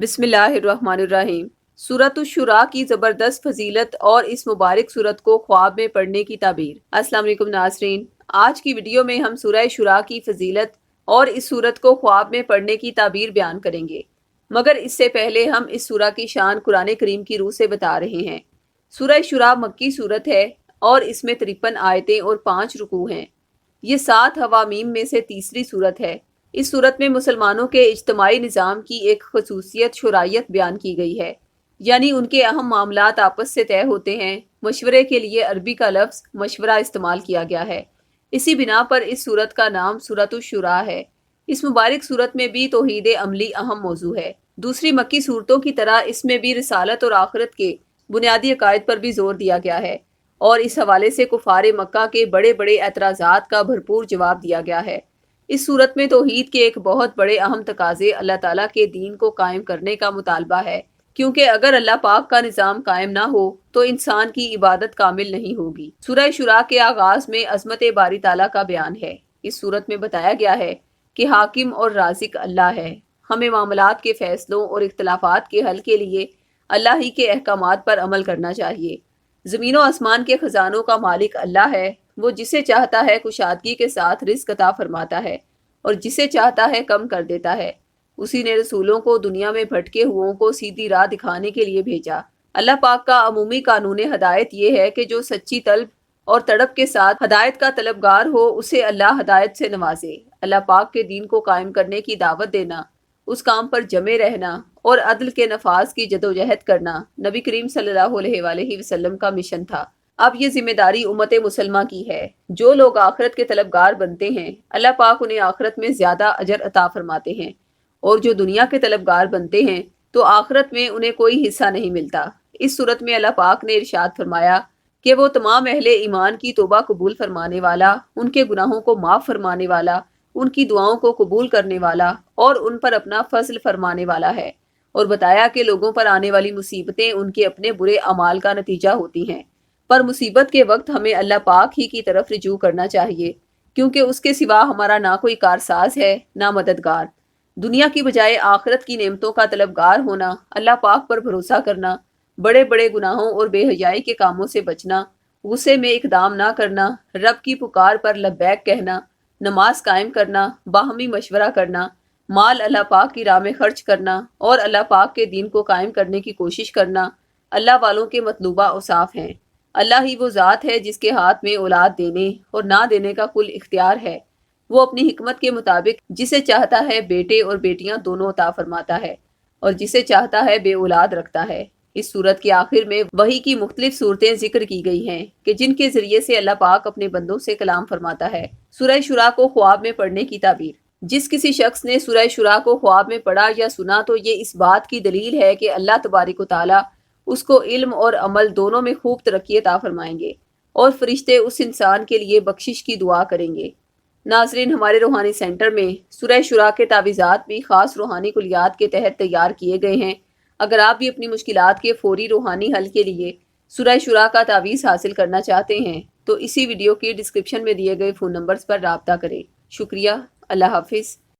بسم اللہ الرحمن الرحیم۔ سورۃ الشورى کی زبردست فضیلت اور اس مبارک سورت کو خواب میں پڑھنے کی تعبیر۔ السلام علیکم ناظرین، آج کی ویڈیو میں ہم سورہ شورى کی فضیلت اور اس سورت کو خواب میں پڑھنے کی تعبیر بیان کریں گے، مگر اس سے پہلے ہم اس سورہ کی شان قرآن کریم کی روح سے بتا رہے ہیں۔ سورہ شورى مکی سورت ہے اور اس میں 53 آیتیں اور 5 رکوع ہیں۔ یہ 7 حوامیم میں سے تیسری سورت ہے۔ اس صورت میں مسلمانوں کے اجتماعی نظام کی ایک خصوصیت شورائیت بیان کی گئی ہے، یعنی ان کے اہم معاملات آپس سے طے ہوتے ہیں۔ مشورے کے لیے عربی کا لفظ مشورہ استعمال کیا گیا ہے، اسی بنا پر اس صورت کا نام سورۃ الشورى ہے۔ اس مبارک صورت میں بھی توحید عملی اہم موضوع ہے۔ دوسری مکی صورتوں کی طرح اس میں بھی رسالت اور آخرت کے بنیادی عقائد پر بھی زور دیا گیا ہے، اور اس حوالے سے کفار مکہ کے بڑے بڑے اعتراضات کا بھرپور جواب دیا گیا ہے۔ اس صورت میں توحید کے ایک بہت بڑے اہم تقاضے اللہ تعالیٰ کے دین کو قائم کرنے کا مطالبہ ہے، کیونکہ اگر اللہ پاک کا نظام قائم نہ ہو تو انسان کی عبادت کامل نہیں ہوگی۔ سورہ شورى کے آغاز میں عظمت باری تعالیٰ کا بیان ہے۔ اس صورت میں بتایا گیا ہے کہ حاکم اور رازق اللہ ہے۔ ہمیں معاملات کے فیصلوں اور اختلافات کے حل کے لیے اللہ ہی کے احکامات پر عمل کرنا چاہیے۔ زمین و آسمان کے خزانوں کا مالک اللہ ہے۔ وہ جسے چاہتا ہے کشادگی کے ساتھ رزق عطا فرماتا ہے اور جسے چاہتا ہے کم کر دیتا ہے۔ اسی نے رسولوں کو دنیا میں بھٹکے ہوئوں کو سیدھی راہ دکھانے کے لیے بھیجا۔ اللہ پاک کا عمومی قانون ہدایت یہ ہے کہ جو سچی طلب اور تڑپ کے ساتھ ہدایت کا طلبگار ہو اسے اللہ ہدایت سے نوازے۔ اللہ پاک کے دین کو قائم کرنے کی دعوت دینا، اس کام پر جمے رہنا اور عدل کے نفاذ کی جدوجہد کرنا نبی کریم صلی اللہ علیہ وآلہ وسلم کا مشن تھا۔ اب یہ ذمہ داری امت مسلمہ کی ہے۔ جو لوگ آخرت کے طلبگار بنتے ہیں اللہ پاک انہیں آخرت میں زیادہ اجر عطا فرماتے ہیں، اور جو دنیا کے طلبگار بنتے ہیں تو آخرت میں انہیں کوئی حصہ نہیں ملتا۔ اس صورت میں اللہ پاک نے ارشاد فرمایا کہ وہ تمام اہل ایمان کی توبہ قبول فرمانے والا، ان کے گناہوں کو معاف فرمانے والا، ان کی دعاؤں کو قبول کرنے والا اور ان پر اپنا فضل فرمانے والا ہے، اور بتایا کہ لوگوں پر آنے والی مصیبتیں ان کے اپنے برے اعمال کا نتیجہ ہوتی ہیں، پر مصیبت کے وقت ہمیں اللہ پاک ہی کی طرف رجوع کرنا چاہیے، کیونکہ اس کے سوا ہمارا نہ کوئی کارساز ہے نہ مددگار۔ دنیا کی بجائے آخرت کی نعمتوں کا طلبگار ہونا، اللہ پاک پر بھروسہ کرنا، بڑے بڑے گناہوں اور بے حیائی کے کاموں سے بچنا، غصے میں اقدام نہ کرنا، رب کی پکار پر لبیک کہنا، نماز قائم کرنا، باہمی مشورہ کرنا، مال اللہ پاک کی راہ میں خرچ کرنا اور اللہ پاک کے دین کو قائم کرنے کی کوشش کرنا اللہ والوں کے مطلوبہ اوصاف ہیں۔ اللہ ہی وہ ذات ہے جس کے ہاتھ میں اولاد دینے اور نہ دینے کا کل اختیار ہے۔ وہ اپنی حکمت کے مطابق جسے چاہتا ہے بیٹے اور بیٹیاں دونوں عطا فرماتا ہے، اور جسے چاہتا ہے بے اولاد رکھتا ہے۔ اس سورت کے آخر میں وحی کی مختلف صورتیں ذکر کی گئی ہیں کہ جن کے ذریعے سے اللہ پاک اپنے بندوں سے کلام فرماتا ہے۔ سورہ شورى کو خواب میں پڑھنے کی تعبیر۔ جس کسی شخص نے سورہ شورى کو خواب میں پڑھا یا سنا تو یہ اس بات کی دلیل ہے کہ اللہ تبارک و تعالی اس کو علم اور عمل دونوں میں خوب ترقی عطا فرمائیں گے، اور فرشتے اس انسان کے لیے بخشش کی دعا کریں گے۔ ناظرین، ہمارے روحانی سینٹر میں سورہ شورى کے تعویذات بھی خاص روحانی کلیات کے تحت تیار کیے گئے ہیں۔ اگر آپ بھی اپنی مشکلات کے فوری روحانی حل کے لیے سورہ شورى کا تعویذ حاصل کرنا چاہتے ہیں تو اسی ویڈیو کی ڈسکرپشن میں دیے گئے فون نمبرز پر رابطہ کریں۔ شکریہ، اللہ حافظ۔